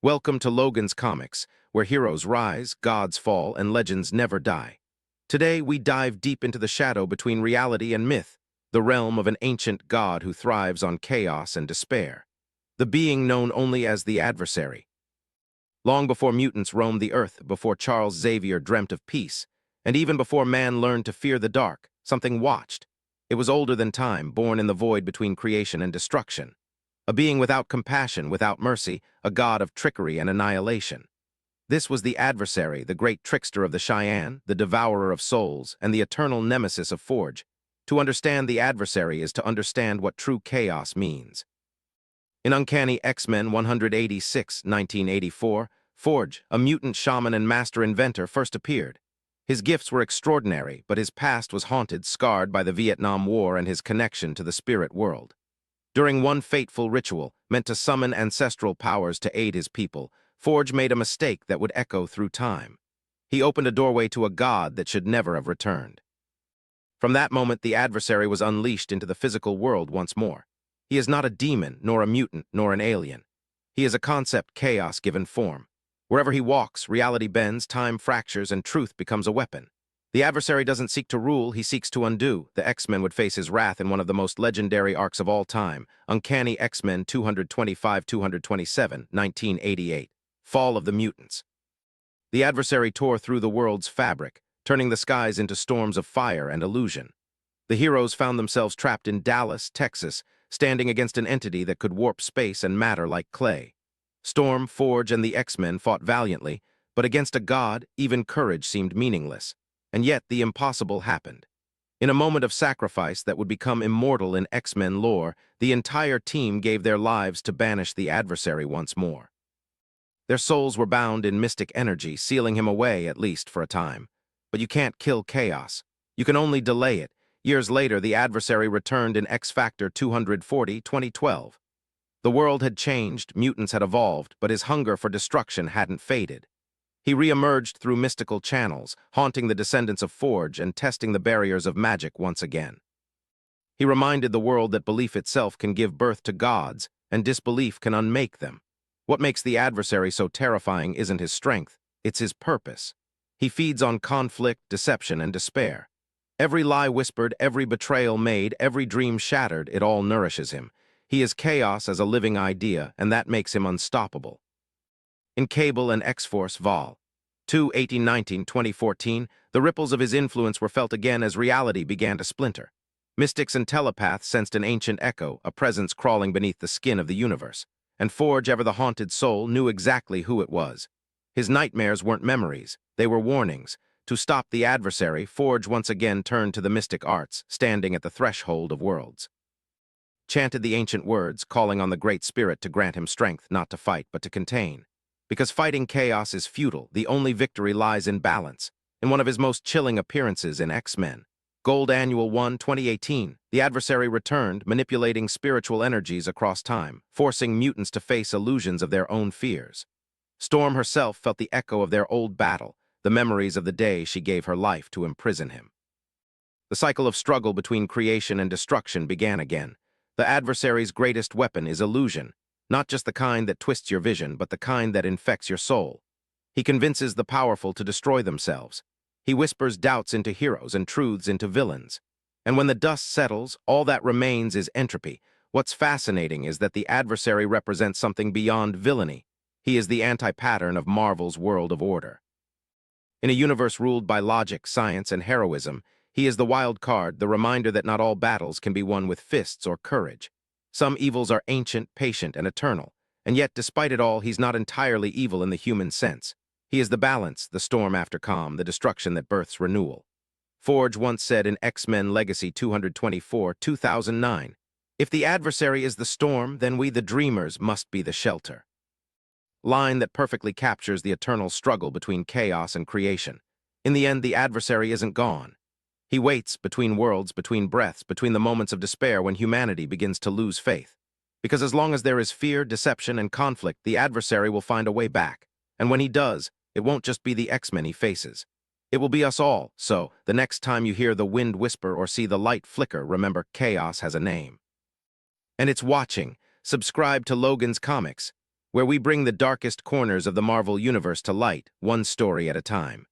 Welcome to Logan's Comics, where heroes rise, gods fall, and legends never die. Today, we dive deep into the shadow between reality and myth, the realm of an ancient god who thrives on chaos and despair, the being known only as the Adversary. Long before mutants roamed the earth, before Charles Xavier dreamt of peace, and even before man learned to fear the dark, something watched. It was older than time, born in the void between creation and destruction. A being without compassion, without mercy, a god of trickery and annihilation. This was the Adversary, the great trickster of the Cheyenne, the devourer of souls, and the eternal nemesis of Forge. To understand the Adversary is to understand what true chaos means. In Uncanny X-Men 186, 1984, Forge, a mutant shaman and master inventor, first appeared. His gifts were extraordinary, but his past was haunted, scarred by the Vietnam War and his connection to the spirit world. During one fateful ritual, meant to summon ancestral powers to aid his people, Forge made a mistake that would echo through time. He opened a doorway to a god that should never have returned. From that moment, the Adversary was unleashed into the physical world once more. He is not a demon, nor a mutant, nor an alien. He is a concept chaos given form. Wherever he walks, reality bends, time fractures, and truth becomes a weapon. The Adversary doesn't seek to rule, he seeks to undo. The X-Men would face his wrath in one of the most legendary arcs of all time, Uncanny X-Men 225-227, 1988, Fall of the Mutants. The Adversary tore through the world's fabric, turning the skies into storms of fire and illusion. The heroes found themselves trapped in Dallas, Texas, standing against an entity that could warp space and matter like clay. Storm, Forge, and the X-Men fought valiantly, but against a god, even courage seemed meaningless. And yet the impossible happened. In a moment of sacrifice that would become immortal in X-Men lore, the entire team gave their lives to banish the Adversary once more. Their souls were bound in mystic energy, sealing him away, at least for a time. But you can't kill chaos. You can only delay it. Years later, the Adversary returned in X-Factor 240, 2012. The world had changed, mutants had evolved, but his hunger for destruction hadn't faded. He re-emerged through mystical channels, haunting the descendants of Forge and testing the barriers of magic once again. He reminded the world that belief itself can give birth to gods, and disbelief can unmake them. What makes the Adversary so terrifying isn't his strength, it's his purpose. He feeds on conflict, deception, and despair. Every lie whispered, every betrayal made, every dream shattered, it all nourishes him. He is chaos as a living idea, and that makes him unstoppable. In Cable and X-Force Vol. 2, 1819, 2014, the ripples of his influence were felt again as reality began to splinter. Mystics and telepaths sensed an ancient echo, a presence crawling beneath the skin of the universe. And Forge, ever the haunted soul, knew exactly who it was. His nightmares weren't memories, they were warnings. To stop the Adversary, Forge once again turned to the mystic arts, standing at the threshold of worlds. Chanted the ancient words, calling on the Great Spirit to grant him strength not to fight but to contain. Because fighting chaos is futile, the only victory lies in balance. In one of his most chilling appearances in X-Men, Gold Annual 1, 2018, the Adversary returned, manipulating spiritual energies across time, forcing mutants to face illusions of their own fears. Storm herself felt the echo of their old battle, the memories of the day she gave her life to imprison him. The cycle of struggle between creation and destruction began again. The Adversary's greatest weapon is illusion. Not just the kind that twists your vision, but the kind that infects your soul. He convinces the powerful to destroy themselves. He whispers doubts into heroes and truths into villains. And when the dust settles, all that remains is entropy. What's fascinating is that the Adversary represents something beyond villainy. He is the anti-pattern of Marvel's world of order. In a universe ruled by logic, science, and heroism, he is the wild card, the reminder that not all battles can be won with fists or courage. Some evils are ancient, patient, and eternal, and yet, despite it all, he's not entirely evil in the human sense. He is the balance, the storm after calm, the destruction that births renewal. Forge once said in X-Men Legacy 224, 2009, "If the Adversary is the storm, then we, the dreamers, must be the shelter." Line that perfectly captures the eternal struggle between chaos and creation. In the end, the Adversary isn't gone. He waits between worlds, between breaths, between the moments of despair when humanity begins to lose faith. Because as long as there is fear, deception, and conflict, the Adversary will find a way back. And when he does, it won't just be the X-Men he faces. It will be us all, so the next time you hear the wind whisper or see the light flicker, remember chaos has a name. And it's watching. Subscribe to Logan's Comics. where we bring the darkest corners of the Marvel Universe to light, one story at a time.